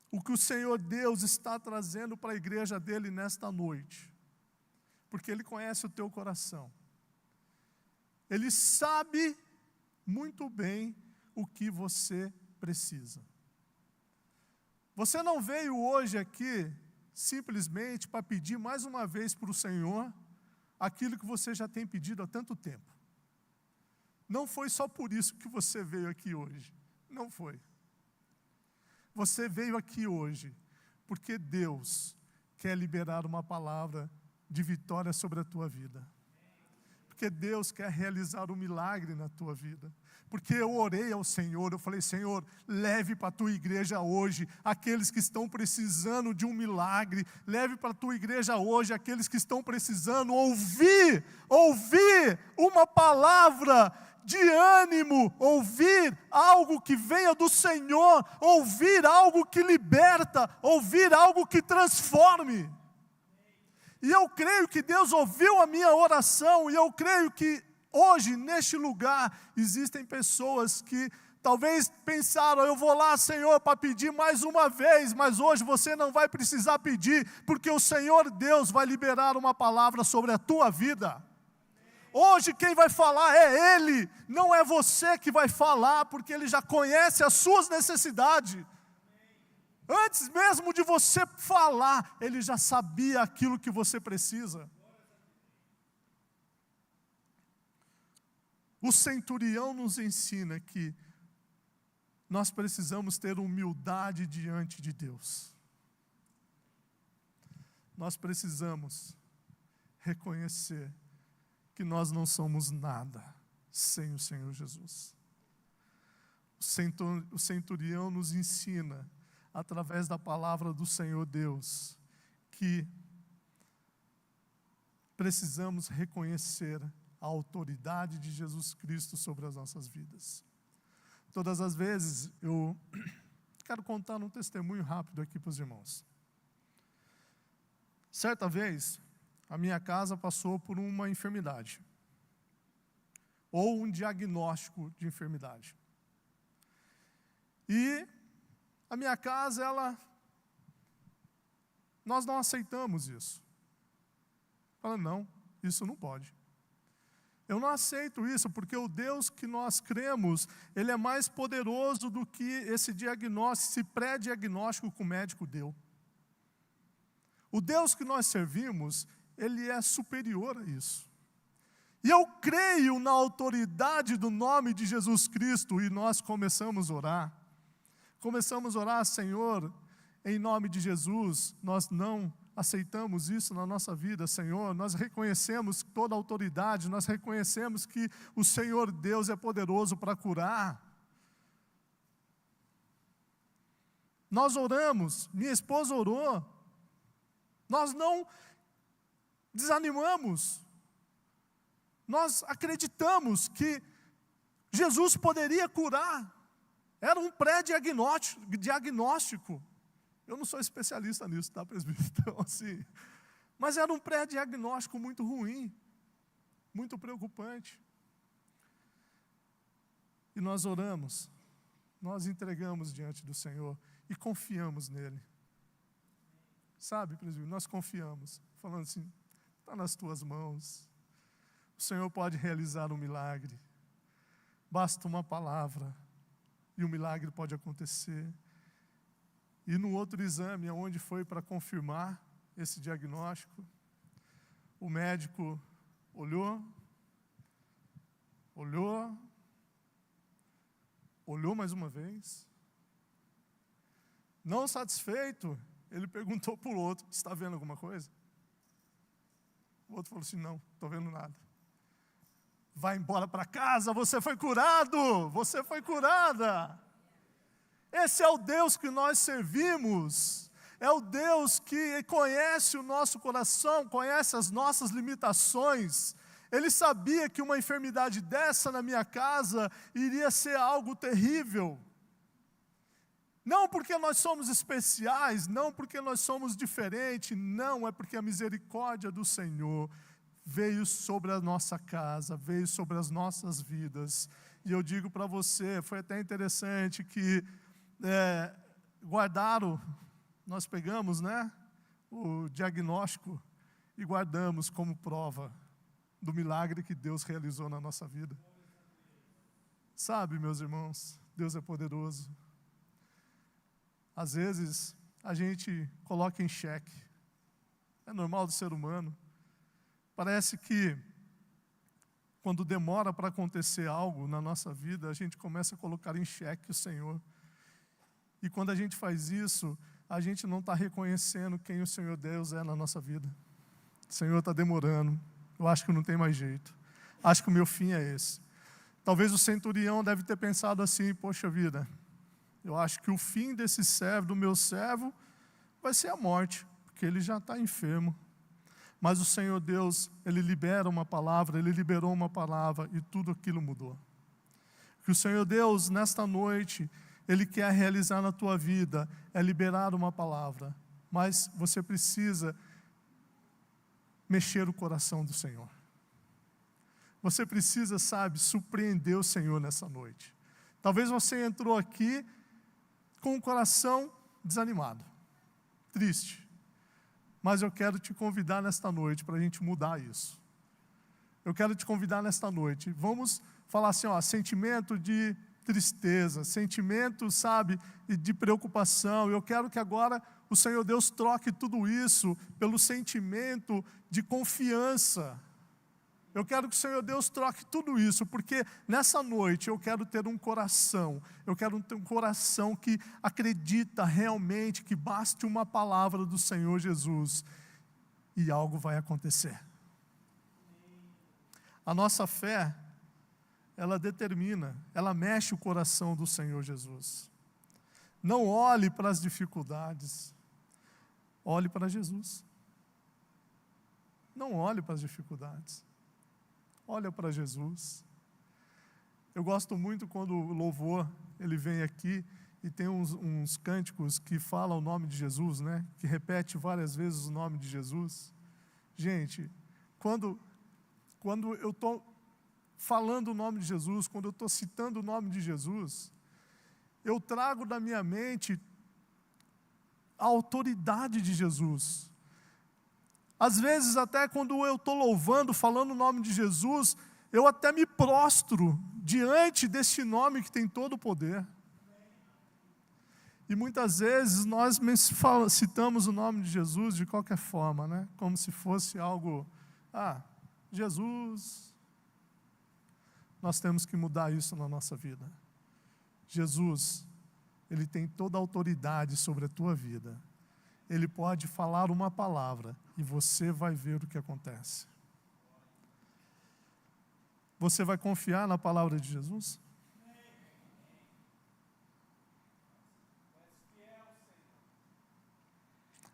O que o Senhor Deus está trazendo para a igreja dele nesta noite, porque Ele conhece o teu coração, Ele sabe muito bem o que você precisa. Você não veio hoje aqui simplesmente para pedir mais uma vez para o Senhor aquilo que você já tem pedido há tanto tempo. Não foi só por isso que você veio aqui hoje, não foi. Você veio aqui hoje porque Deus quer liberar uma palavra de vitória sobre a tua vida. Porque Deus quer realizar um milagre na tua vida. Porque eu orei ao Senhor, eu falei: Senhor, leve para a tua igreja hoje aqueles que estão precisando de um milagre. Leve para a tua igreja hoje aqueles que estão precisando ouvir uma palavra de ânimo, ouvir algo que venha do Senhor, ouvir algo que liberta, ouvir algo que transforme. E eu creio que Deus ouviu a minha oração, e eu creio que hoje, neste lugar, existem pessoas que talvez pensaram: eu vou lá, Senhor, para pedir mais uma vez, mas hoje você não vai precisar pedir, porque o Senhor Deus vai liberar uma palavra sobre a tua vida. Hoje quem vai falar é Ele, não é você que vai falar, porque Ele já conhece as suas necessidades. Antes mesmo de você falar, Ele já sabia aquilo que você precisa. O centurião nos ensina que nós precisamos ter humildade diante de Deus. Nós precisamos reconhecer que nós não somos nada sem o Senhor Jesus. O centurião nos ensina, através da palavra do Senhor Deus, que precisamos reconhecer a autoridade de Jesus Cristo sobre as nossas vidas. Todas as vezes, eu quero contar um testemunho rápido aqui para os irmãos. Certa vez, a minha casa passou por uma enfermidade, ou um diagnóstico de enfermidade. E a minha casa, nós não aceitamos isso. Fala: não, isso não pode. Eu não aceito isso, porque o Deus que nós cremos, Ele é mais poderoso do que esse diagnóstico, esse pré-diagnóstico que o médico deu. O Deus que nós servimos, Ele é superior a isso. E eu creio na autoridade do nome de Jesus Cristo, e nós começamos a orar. Senhor, em nome de Jesus, nós não aceitamos isso na nossa vida, Senhor. Nós reconhecemos toda a autoridade, nós reconhecemos que o Senhor Deus é poderoso para curar. Nós oramos, minha esposa orou, nós não desanimamos, nós acreditamos que Jesus poderia curar. Era um pré-diagnóstico. Eu não sou especialista nisso, tá, presbítero? Então, assim, mas era um pré-diagnóstico muito ruim, muito preocupante. E nós oramos, nós entregamos diante do Senhor e confiamos nele. Sabe, presbítero, nós confiamos, falando assim, está nas tuas mãos. O Senhor pode realizar um milagre. Basta uma palavra e o milagre pode acontecer. E no outro exame, onde foi para confirmar esse diagnóstico, o médico olhou mais uma vez. Não satisfeito, ele perguntou para o outro, está vendo alguma coisa? O outro falou assim, não, estou vendo nada. Vai embora para casa, você foi curado, você foi curada. Esse é o Deus que nós servimos, é o Deus que conhece o nosso coração, conhece as nossas limitações. Ele sabia que uma enfermidade dessa na minha casa iria ser algo terrível. Não porque nós somos especiais, não porque nós somos diferentes, não, é porque a misericórdia do Senhor veio sobre a nossa casa, veio sobre as nossas vidas. E eu digo para você, foi até interessante que guardaram, nós pegamos, né, o diagnóstico e guardamos como prova do milagre que Deus realizou na nossa vida. Sabe, meus irmãos, Deus é poderoso. Às vezes, a gente coloca em xeque. É normal do ser humano. Parece que, quando demora para acontecer algo na nossa vida, a gente começa a colocar em xeque o Senhor. E quando a gente faz isso, a gente não está reconhecendo quem o Senhor Deus é na nossa vida. O Senhor está demorando. Eu acho que não tem mais jeito. Acho que o meu fim é esse. Talvez o centurião deve ter pensado assim, poxa vida, eu acho que o fim desse servo, do meu servo, vai ser a morte, porque ele já está enfermo. Mas o Senhor Deus, Ele libera uma palavra, Ele liberou uma palavra e tudo aquilo mudou. Que o Senhor Deus, nesta noite, Ele quer realizar na tua vida, é liberar uma palavra. Mas você precisa mexer o coração do Senhor. Você precisa, sabe, surpreender o Senhor nessa noite. Talvez você entrou aqui com o coração desanimado, triste. Mas eu quero te convidar nesta noite para a gente mudar isso. Eu quero te convidar nesta noite. Vamos falar assim, sentimento de tristeza, sentimento, sabe, de preocupação. Eu quero que agora o Senhor Deus troque tudo isso pelo sentimento de confiança. Eu quero que o Senhor Deus troque tudo isso, porque nessa noite eu quero ter um coração, eu quero ter um coração que acredita realmente que baste uma palavra do Senhor Jesus e algo vai acontecer. A nossa fé, ela determina, ela mexe o coração do Senhor Jesus. Não olhe para as dificuldades, olhe para Jesus. Não olhe para as dificuldades. Olha para Jesus. Eu gosto muito quando o louvor, ele vem aqui e tem uns cânticos que falam o nome de Jesus, né? Que repete várias vezes o nome de Jesus. Gente, quando eu estou falando o nome de Jesus, quando eu estou citando o nome de Jesus, eu trago da minha mente a autoridade de Jesus. Às vezes, até quando eu estou louvando, falando o nome de Jesus, eu até me prostro diante deste nome que tem todo o poder. E muitas vezes nós citamos o nome de Jesus de qualquer forma, né? Como se fosse algo, Jesus. Nós temos que mudar isso na nossa vida. Jesus Ele tem toda a autoridade sobre a tua vida. Ele pode falar uma palavra e você vai ver o que acontece. Você vai confiar na palavra de Jesus?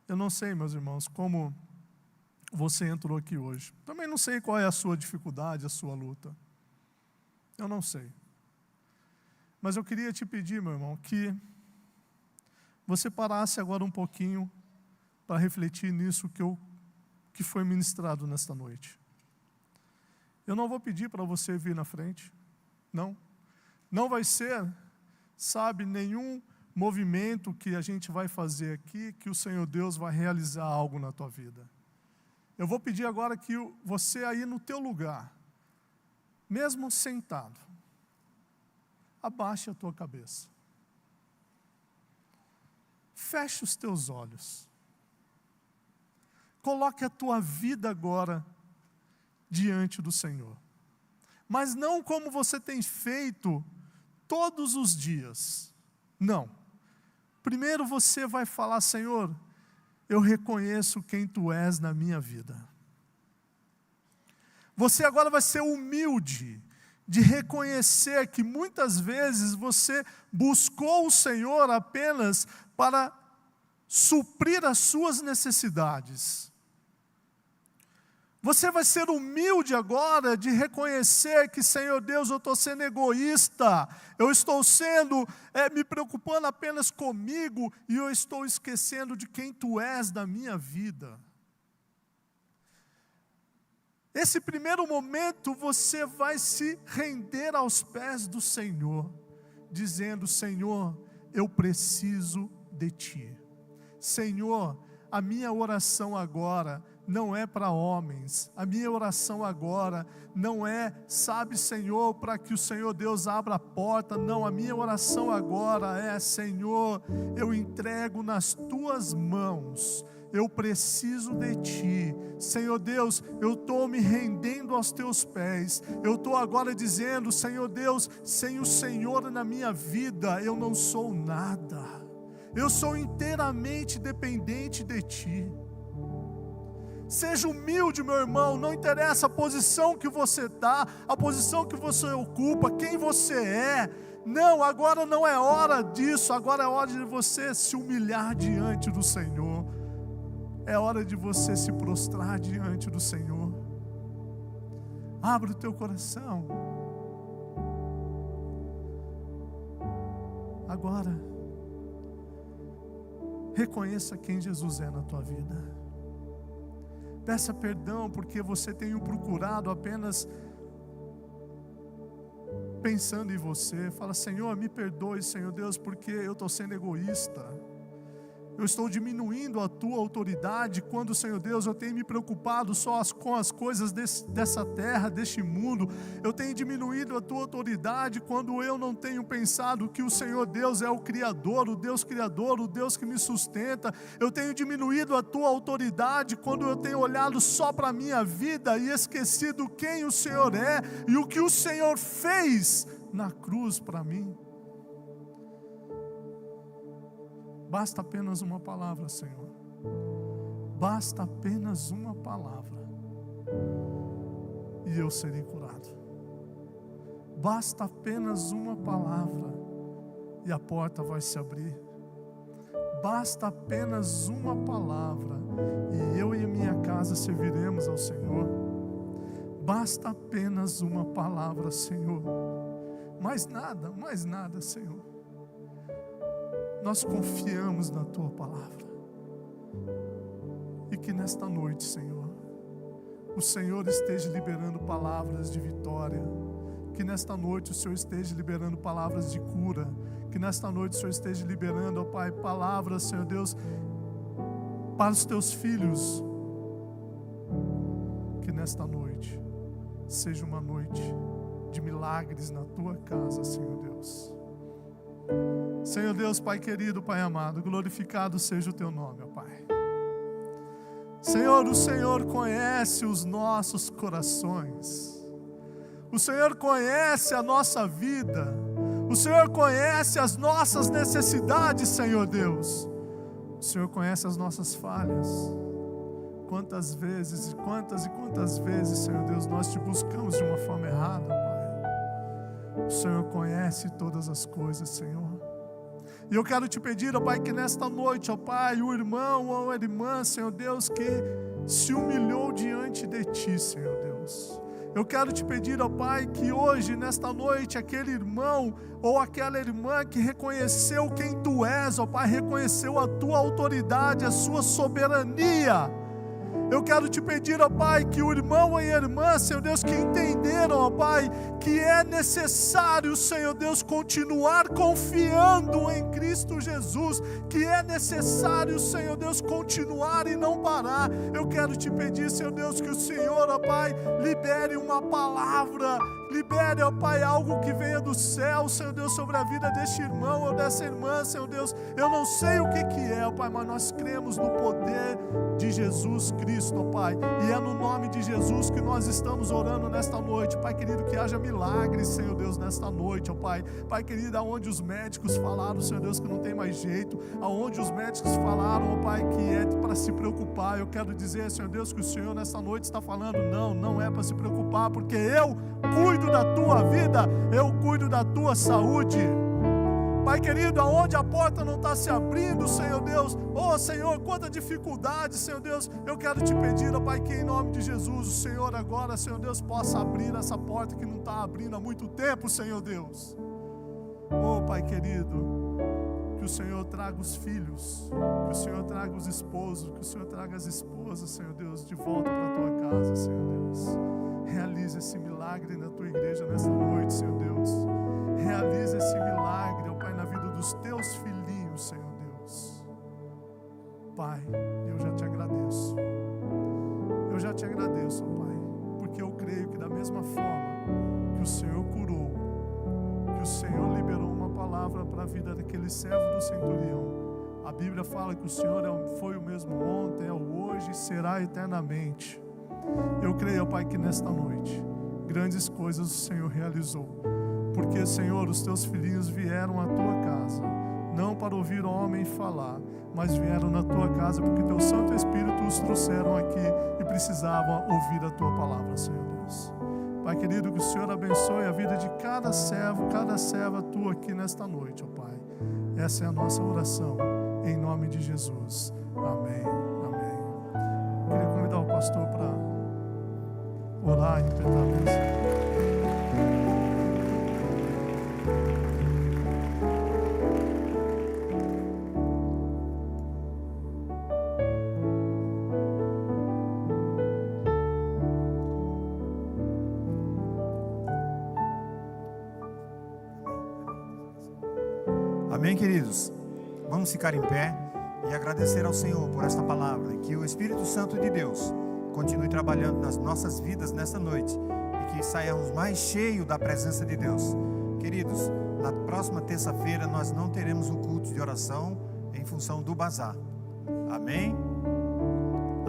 Eu não sei, meus irmãos, como você entrou aqui hoje. Também não sei qual é a sua dificuldade, a sua luta. Eu não sei. Mas eu queria te pedir, meu irmão, que você parasse agora um pouquinho para refletir nisso que foi ministrado nesta noite. Eu não vou pedir para você vir na frente, não. Não vai ser, sabe, nenhum movimento que a gente vai fazer aqui, que o Senhor Deus vai realizar algo na tua vida. Eu vou pedir agora que você aí no teu lugar, mesmo sentado, abaixe a tua cabeça. Feche os teus olhos. Coloque a tua vida agora diante do Senhor. Mas não como você tem feito todos os dias. Não. Primeiro você vai falar: Senhor, eu reconheço quem Tu és na minha vida. Você agora vai ser humilde de reconhecer que muitas vezes você buscou o Senhor apenas para suprir as suas necessidades. Você vai ser humilde agora de reconhecer que, Senhor Deus, eu estou sendo egoísta, eu estou me preocupando apenas comigo e eu estou esquecendo de quem Tu és na minha vida. Esse primeiro momento você vai se render aos pés do Senhor, dizendo: Senhor, eu preciso de Ti. Senhor, a minha oração agora não é para homens, a minha oração agora não é, sabe, Senhor, para que o Senhor Deus abra a porta, não, a minha oração agora é: Senhor, eu entrego nas Tuas mãos, eu preciso de Ti, Senhor Deus, eu estou me rendendo aos Teus pés, eu estou agora dizendo: Senhor Deus, sem o Senhor na minha vida, eu não sou nada, eu sou inteiramente dependente de Ti. Seja humilde, meu irmão, não interessa a posição que você está, a posição que você ocupa, quem você é. Não, agora não é hora disso, agora é hora de você se humilhar diante do Senhor. É hora de você se prostrar diante do Senhor. Abre o teu coração. Agora, reconheça quem Jesus é na tua vida. Peça perdão porque você tem o procurado apenas pensando em você. Fala: Senhor, me perdoe, Senhor Deus, porque eu estou sendo egoísta. Eu estou diminuindo a Tua autoridade quando, Senhor Deus, eu tenho me preocupado só com as coisas dessa terra, deste mundo. Eu tenho diminuído a Tua autoridade quando eu não tenho pensado que o Senhor Deus é o Criador, o Deus Criador, o Deus que me sustenta. Eu tenho diminuído a Tua autoridade quando eu tenho olhado só para a minha vida e esquecido quem o Senhor é e o que o Senhor fez na cruz para mim. Basta apenas uma palavra, Senhor. Basta apenas uma palavra e eu serei curado. Basta apenas uma palavra e a porta vai se abrir. Basta apenas uma palavra e eu e a minha casa serviremos ao Senhor. Basta apenas uma palavra, Senhor. Mais nada, Senhor. Nós confiamos na Tua palavra. E que nesta noite, Senhor, o Senhor esteja liberando palavras de vitória. Que nesta noite o Senhor esteja liberando palavras de cura. Que nesta noite o Senhor esteja liberando, ó Pai, palavras, Senhor Deus, para os Teus filhos. Que nesta noite seja uma noite de milagres na Tua casa, Senhor Deus. Senhor Deus, Pai querido, Pai amado, glorificado seja o Teu nome, ó Pai. Senhor, o Senhor conhece os nossos corações. O Senhor conhece a nossa vida. O Senhor conhece as nossas necessidades, Senhor Deus. O Senhor conhece as nossas falhas. Quantas vezes e quantas vezes, Senhor Deus, nós te buscamos de uma forma errada, Pai. O Senhor conhece todas as coisas, Senhor. E eu quero te pedir, ó Pai, que nesta noite, ó Pai, o irmão ou a irmã, Senhor Deus, que se humilhou diante de Ti, Senhor Deus. Eu quero te pedir, ó Pai, que hoje, nesta noite, aquele irmão ou aquela irmã que reconheceu quem Tu és, ó Pai, reconheceu a Tua autoridade, a Sua soberania. Eu quero te pedir, ó Pai, que o irmão e a irmã, Senhor Deus, que entenderam, ó Pai, que é necessário, Senhor Deus, continuar confiando em Cristo Jesus, que é necessário, Senhor Deus, continuar e não parar. Eu quero te pedir, Senhor Deus, que o Senhor, ó Pai, libere uma palavra, libere, ó Pai, algo que venha do céu, Senhor Deus, sobre a vida deste irmão ou dessa irmã, Senhor Deus. Eu não sei o que é, ó Pai, mas nós cremos no poder de Jesus Cristo, ó Pai, e é no nome de Jesus que nós estamos orando nesta noite, Pai querido, que haja milagres, Senhor Deus, nesta noite, ó Pai. Pai querido, aonde os médicos falaram, Senhor Deus, que não tem mais jeito, aonde os médicos falaram, ó Pai, que é para se preocupar, eu quero dizer, Senhor Deus, que o Senhor nesta noite está falando, não é para se preocupar, porque eu cuido da tua vida, eu cuido da tua saúde. Pai querido, aonde a porta não está se abrindo, Senhor Deus, oh Senhor, quanta dificuldade, Senhor Deus, eu quero te pedir, ó Pai, que em nome de Jesus, o Senhor agora, Senhor Deus, possa abrir essa porta que não está abrindo há muito tempo, Senhor Deus. Oh Pai querido, que o Senhor traga os filhos, que o Senhor traga os esposos, que o Senhor traga as esposas, Senhor Deus, de volta para a tua casa, Senhor Deus. Realize esse milagre na tua igreja nesta noite, Senhor Deus. Realize esse milagre, ó Pai, na vida dos teus filhinhos, Senhor Deus. Pai, eu já te agradeço. Eu já te agradeço, ó Pai, porque eu creio que da mesma forma que o Senhor curou, que o Senhor liberou uma palavra para a vida daquele servo do centurião, a Bíblia fala que o Senhor foi o mesmo ontem, é o hoje e será eternamente. Eu creio, ó Pai, que nesta noite grandes coisas o Senhor realizou, porque, Senhor, os teus filhinhos vieram à tua casa, não para ouvir homem falar, mas vieram na tua casa porque teu Santo Espírito os trouxeram aqui e precisavam ouvir a tua palavra, Senhor Deus. Pai querido, que o Senhor abençoe a vida de cada servo, cada serva tua aqui nesta noite, ó Pai. Essa é a nossa oração, em nome de Jesus. Amém, amém. Eu queria convidar o pastor para orar e impetrar a bênção. Amém, queridos? Vamos ficar em pé e agradecer ao Senhor por esta palavra, e que o Espírito Santo de Deus continue trabalhando nas nossas vidas nesta noite e que saiamos mais cheios da presença de Deus. Queridos, na próxima terça-feira nós não teremos um culto de oração em função do bazar. Amém?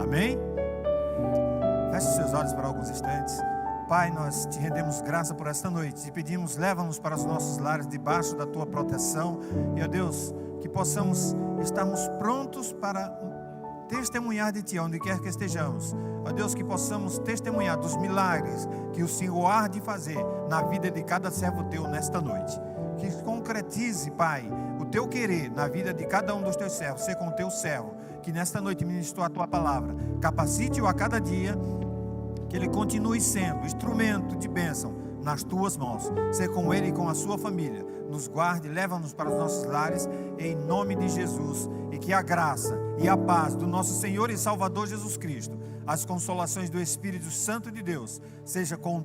Amém? Feche os seus olhos por alguns instantes. Pai, nós te rendemos graça por esta noite e pedimos, leva-nos para os nossos lares debaixo da tua proteção, e ó Deus, que possamos estarmos prontos para testemunhar de ti onde quer que estejamos. Ó Deus, que possamos testemunhar dos milagres que o Senhor há de fazer na vida de cada servo teu nesta noite. Que concretize, Pai, o teu querer na vida de cada um dos teus servos, ser com o teu servo, que nesta noite ministrou a tua palavra, capacite-o a cada dia, que ele continue sendo instrumento de bênção nas tuas mãos. Ser com ele e com a sua família. Nos guarde, leva-nos para os nossos lares, em nome de Jesus. E que a graça e a paz do nosso Senhor e Salvador Jesus Cristo, as consolações do Espírito Santo de Deus, seja com